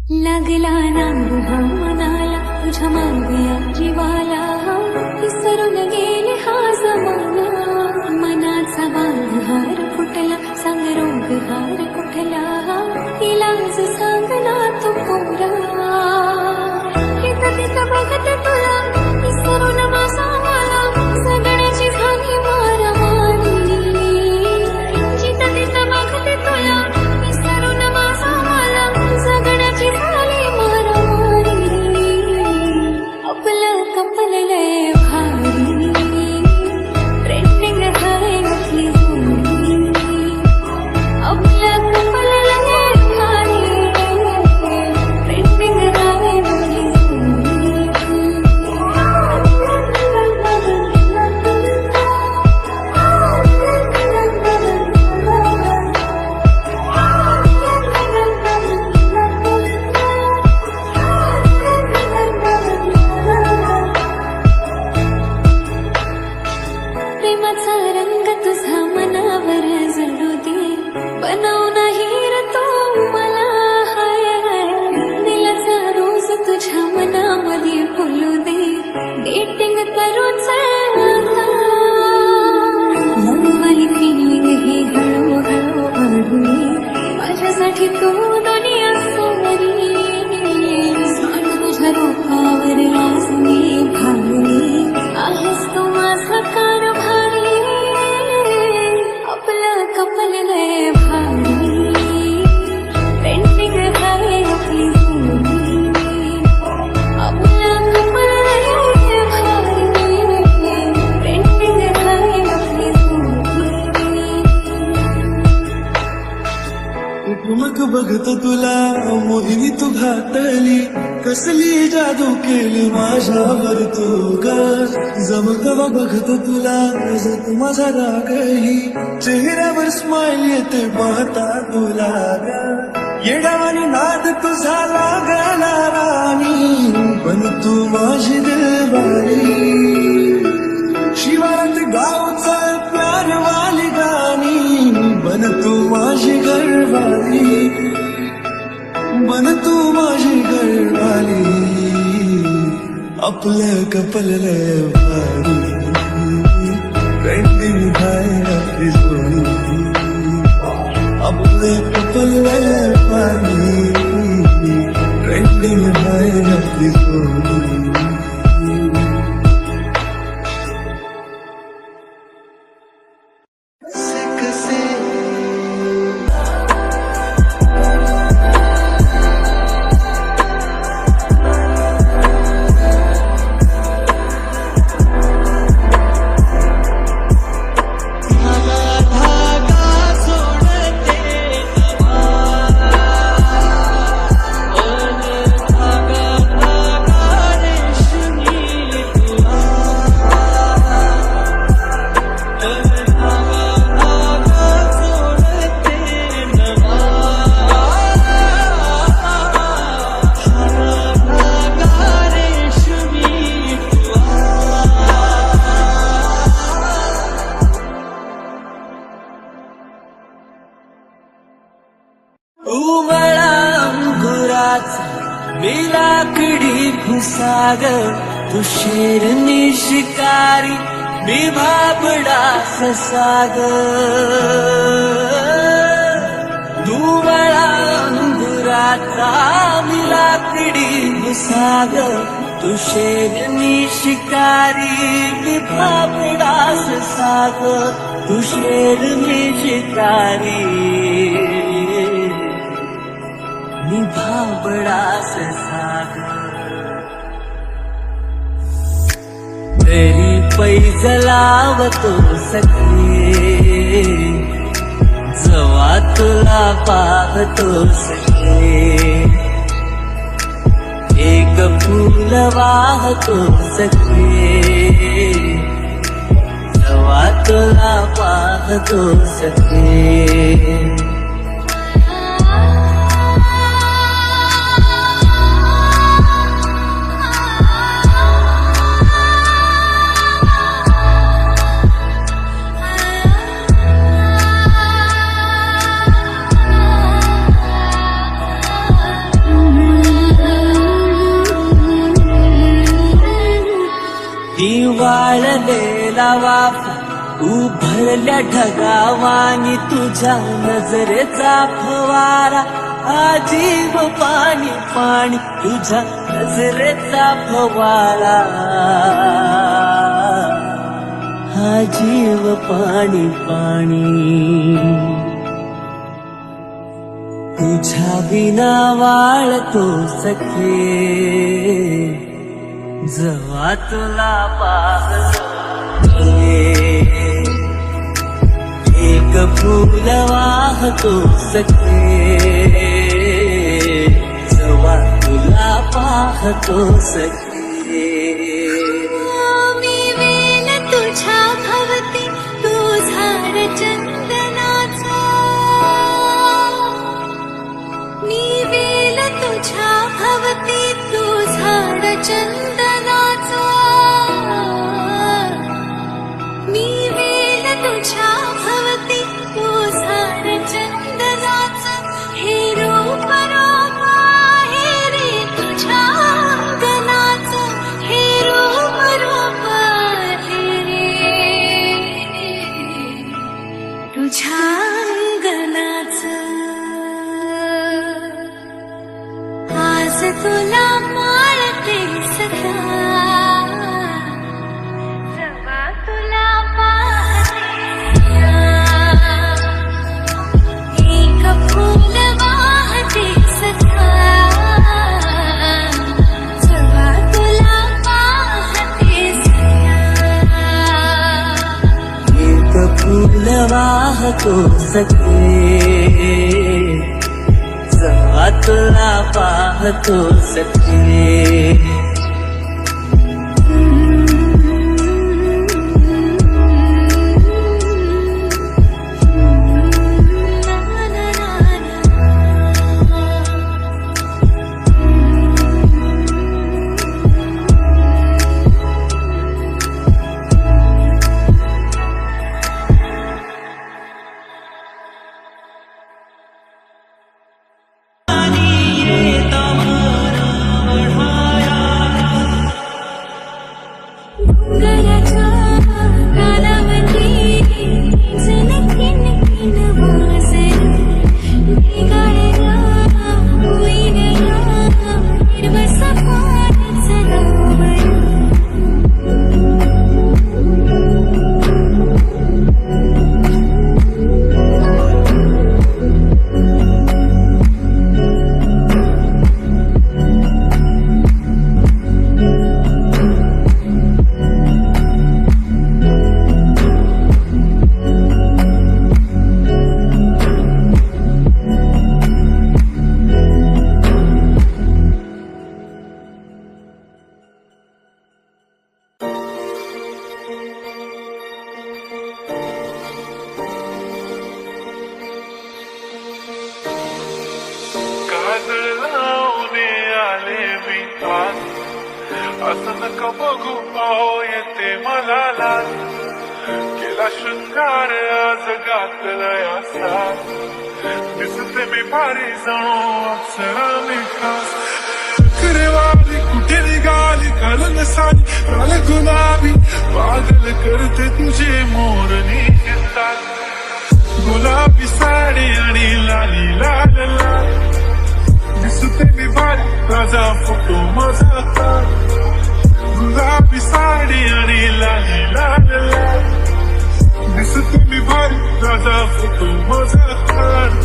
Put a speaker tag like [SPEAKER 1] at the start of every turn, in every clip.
[SPEAKER 1] लागला नांदुहा मनाला तुझ्या मागया जीवाला विसरून गेले हा जमाना मनाचा बांधहार फुटला सांग रोग हार कुठला इलाज सांग ना तू कोरा तिथं तिथं बघत तुला विसरून माझा मला सगळ्याची झाली मारामारी जिथं तिथं बघत तुला विसरून माझा मला सगळ्याची झाली मारामारी आपलं कपललंय भारी ट्रेंडिंग आहे आपली जोडी आपलं कपललंय भारी ट्रेंडिंग आहे आपली प्रेमाचा रंग तुझा मनावर जळू दे बनव नाही रे तो मला हाय हाय दिलाचा रोज तुझ्या मनामध्ये फुलू दे डेटिंग करूच मनवाली फिलिंग हे हळूहळू वाढू माझ्यासाठी तू दुनिया सोमरी सांग तुझ्या रूपावर आज मी भावली आहेस तू माझा कारभारी आपलं कपललंय भारी ट्रेंडिंग आहे आपली जोडी आपलं कपललंय भारी ट्रेंडिंग आहे आपली जोडी
[SPEAKER 2] मग बघतो तुला मोहिनी तू घातली कसली जादू केली माझ्यावर तू ग जमकवा बघतो तुला जत माझा रागही चेहऱ्यावर स्माइल येते पाहता तुला ग येडावानी नाद तुझा लागला राणी पण तू माझी दिलवाली शिवारात गावचा प्यारवाली गाणी बन तू माझी घरवाली बन तू माझी घरवाली आपलं कपललंय भारी ट्रेंडिंग आहे आपली जोडी आपलं कपललंय भारी ट्रेंडिंग आहे आपली जोडी
[SPEAKER 3] उमळा अंकुराचा मी लाकडी भुसाग तू शेरनी शिकारी मी भाबडा ससाग उमळा अंकुराचा मी लाकडी भुसाग तू शेरनी शिकारी मी भाबडा ससाग तू शेरनी शिकारी मी भाबडा सागर तेरी पैज लावतो सखे जवा तुला पाहतो सखे एक फूल वाहतो सखे जवा तुला पाहतो सखे वाळलेला वाफा उभरल्या ढगावानी तुझ्या नजरेचा फवारा आजीव पाणी पाणी तुझ्या नजरेचा फवारा हा जीव पाणी पाणी तुझ्या विना वाळतो सखे जेव्हा तुला पाहतो एक फूल वाहतो सखे जेव्हा तुला पाहतो सखे
[SPEAKER 1] मी वेल तुझ्या भवती तू झाड चंदनाचा मी वेल तुझ्या भवती तू झाड चंदनाचा मी वेल तुझ्या भवती तू झाड चंदनाचा हे रूप रूप आहे रे तुझ्या अंगणाचं हे रूप रूप आहे रे तुझ्या अंगणाचं आज तुला माळते सखा जेव्हा तुला पाहते एक फूल वाहते सखा जेव्हा तुला पाहते सखा
[SPEAKER 3] एक फूल वाहतो सखे जेव्हा तुला पाहतो सखे
[SPEAKER 1] डोंगराच्या कालावधी झलकीन किन वाजली ढगाळ्या होईना हिरवं सफारीचं रावण
[SPEAKER 4] काजळ लावणे आले मी आज असं नका बघू पाहो येते मला लाज केला शृंगार आज घातला असा दिसते मी भारी जाणो अप्सरा मी खास वाली कुठे निघाली कालन साली काल गुलाबी पागल करते तुझे मोरणी घेतात गुलाबी साडी आणि लाली लाल लाल दिसते मी भारी राजा फोटो माझा काढ गुलाबी साडी आणि लाली लाल लाल दिसते मी भारी राजा फोटो माझा काढ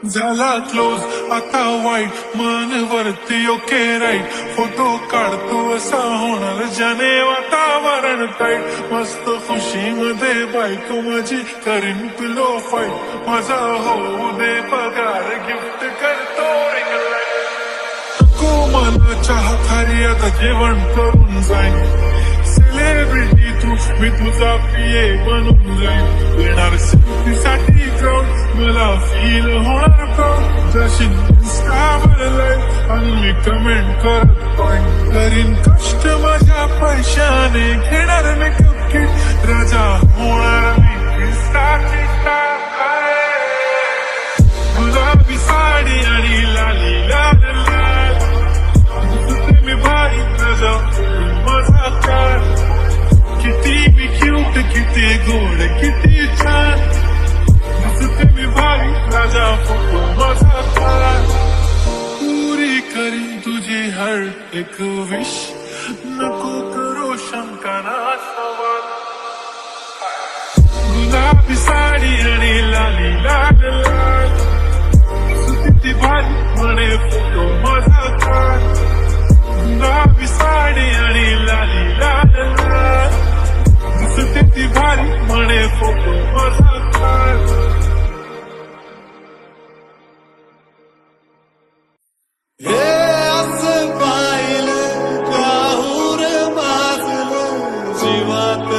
[SPEAKER 4] झाला क्लोज आता वाईट मन वरती ओके राईट फोटो काढतो असा होणार ज्याने वातावरण टाईट मस्त खुशीमध्ये बायको माझी करीन पिलो फाईट माझा होऊ दे पगार गिफ्ट करतो रिंग लाईट नको मला चहा खारी आता जेवण करून जाईन सेलिब्रिटी तू मी तुझा पिये बनून जाईन येणार सेल्फीसाठी क्राऊड मला फील होणार प्राऊड जशी इंस्टावर लाईव्ह आणि मी कमेंट करत पॉइंट करीन कष्ट माझ्या पैशाने घेणार मेकअप किट राजा होणार मी इंस्टाची गुलाबी साडी आणि लाली लाल लाल मी भारी राजा माझा एक विश नको करो शंकरा सवाल गुलाबी साडी आणि लाली लाल लाल किती भारी म्हणे फोटो माझा काढ गुलाबी साडी आणि लाली लाल लाल किती भारी म्हणे फोटो माझा काढ
[SPEAKER 2] हे असं पाहिलं काहूर बाजलं जीवात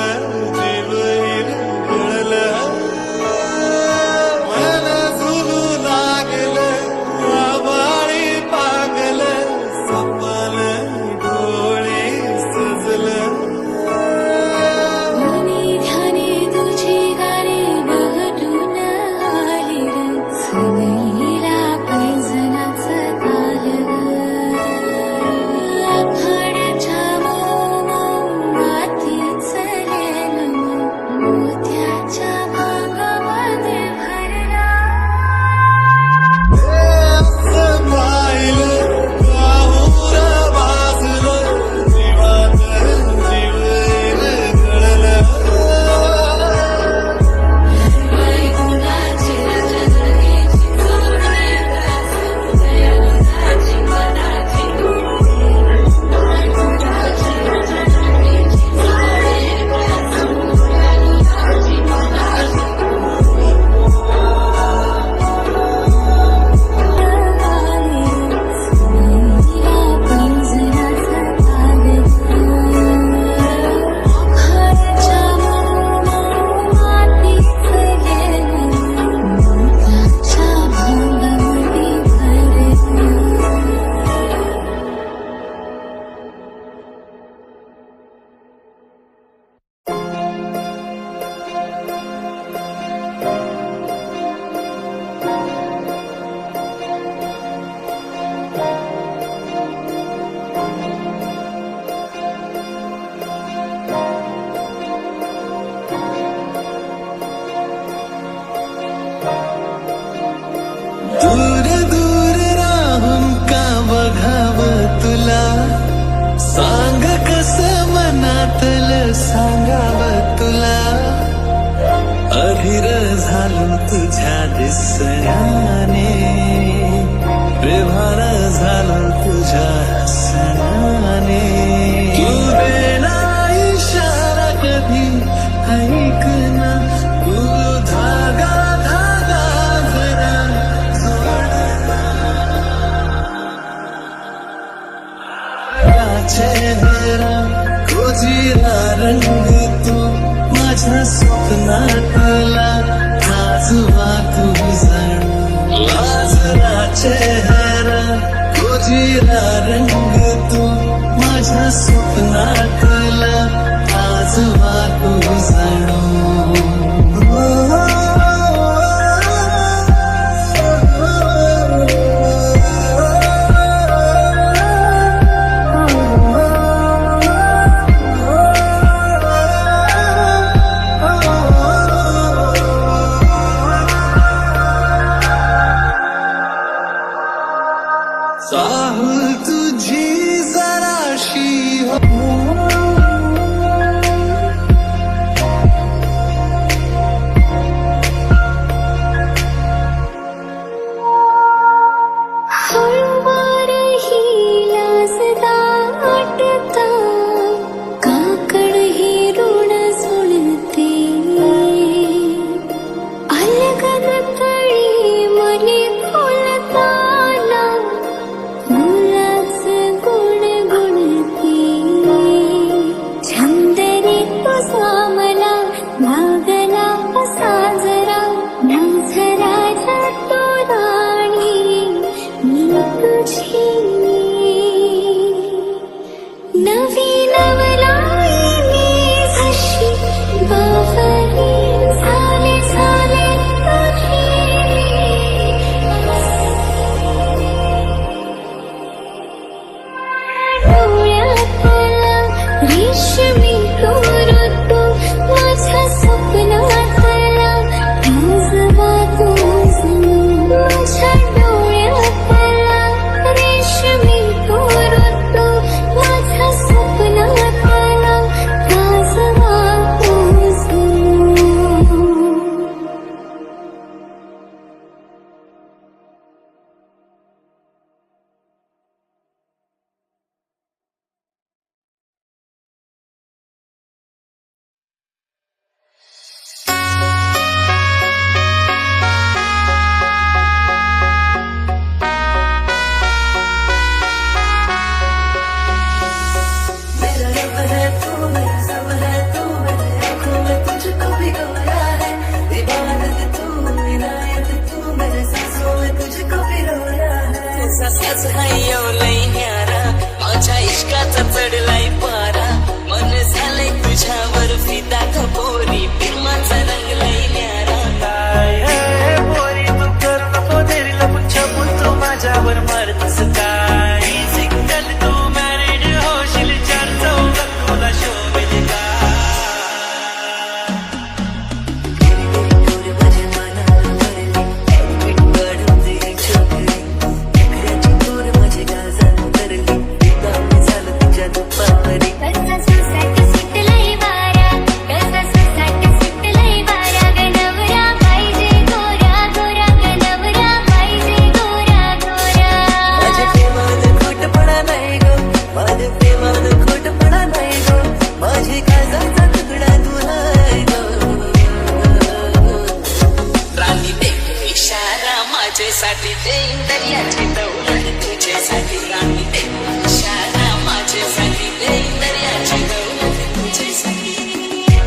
[SPEAKER 2] जीव हिरवळलं मन झुलू लागलं आभाळी पागलं सपलं डोळे सजलं
[SPEAKER 1] मनी ध्यानी तुझी गाणी बहटून आली रे सगळीला पैजनाचं ताल आभाळाच्या मोमातीच लेलं मोत्याच्या भागामध्ये भरला
[SPEAKER 2] हे असं पाहिलं काहूर बाजलं जीवात जीव हिरवळलं
[SPEAKER 1] गुणाची रचनेची जोडणी हृदयाची मनाची
[SPEAKER 2] दूर दूर राहून का बघावं तुला सांग कसं मनातलं सांगावं तुला अधीर झालो तुझ्या दिसण्याने बेभान झालो तुझ्या हसण्याने तू देना इशारा कधी ऐक ना तू धागा धागा जरा चेहरा खोजीला रंग तू माझ्या स्वप्नातला आजोबा तू जण लाजरा चेहरा खोजीला रंग तू माझ्या स्वप्नातला आजोबा तू जण चाहूल तुझी जराशी
[SPEAKER 1] हळूवार ही लाजदा वाटता काकड ही ऋण सुणते अलगद तळी मने फुलताना फुलाच गुण गुणते छंदरी तुझा मला लागला साजरा माझा राजा तो राणी मी तुझी नवी नवलाई मी जशी बावरी झाले झाले डोळ्यातला रेशमी ऋतू माझ्या स्वप्नातला आजोबा तू माझ्या डोळ्यातला रेशमी
[SPEAKER 3] तसाच हाय येवलय न्यारा माझ्या इश्काचा चढलाय पारा मन झालंय तुझ्यावर फिदा खपोरी प्रेमाचा रंगलाय न्यारा
[SPEAKER 5] काय पोरी तू कर नको देरी लपून छपून तू माझ्यावर मारतस काय सिंगल तू मॅरिड होशील चार चौघात तुला शोभेल का
[SPEAKER 1] कसा सुसाट सुटलंय वारा कसा सुसाट सुटलंय वारा गणवरा पाहिजे गोरा गोरा गणवरा पाहिजे गोरा गोरा
[SPEAKER 3] माझ्या प्रेमानं खोटपणा नाही ग माझ्या प्रेमानं खोटपणा नाही ग माझी काळजाचा तुकडा तू हाय ग राणी दे इशारा माझ्यासाठी देईन दर्याची दौलत तुझ्यासाठी राणी दे इशारा माझ्यासाठी देईन दर्याची दौलत तुझ्यासाठी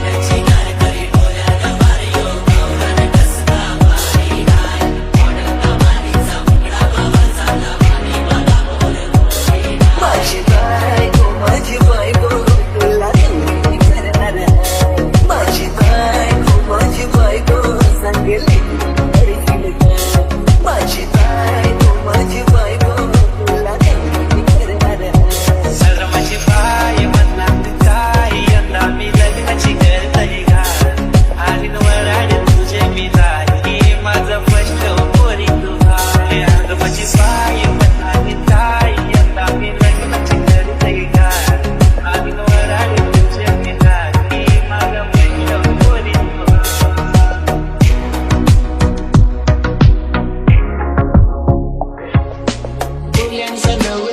[SPEAKER 3] त्याची गाय करी डोळ्याला मारियो गौराने कसला भारी गाय ओढता मारीचा मुकडा बाबा झाला मारी मला बोले माझी बायको तुला तुम्ही करणार माझी बायको सांगेल माझी बायको तुला तुम्ही करणार
[SPEAKER 5] सर्वांची बाय म्हणणार काय यंदा मी लग्नाची करतय घाल आणि वराड तुझे मी झाली माझं फस्ट पोरी तू हाय माझी बाय म्हणणार काय यंदा मी लग्नाची करतय घाल आणि वराड तुझे मी झाली माझं फस्ट पोरी तू हाय
[SPEAKER 3] फुल्यांचा नवरा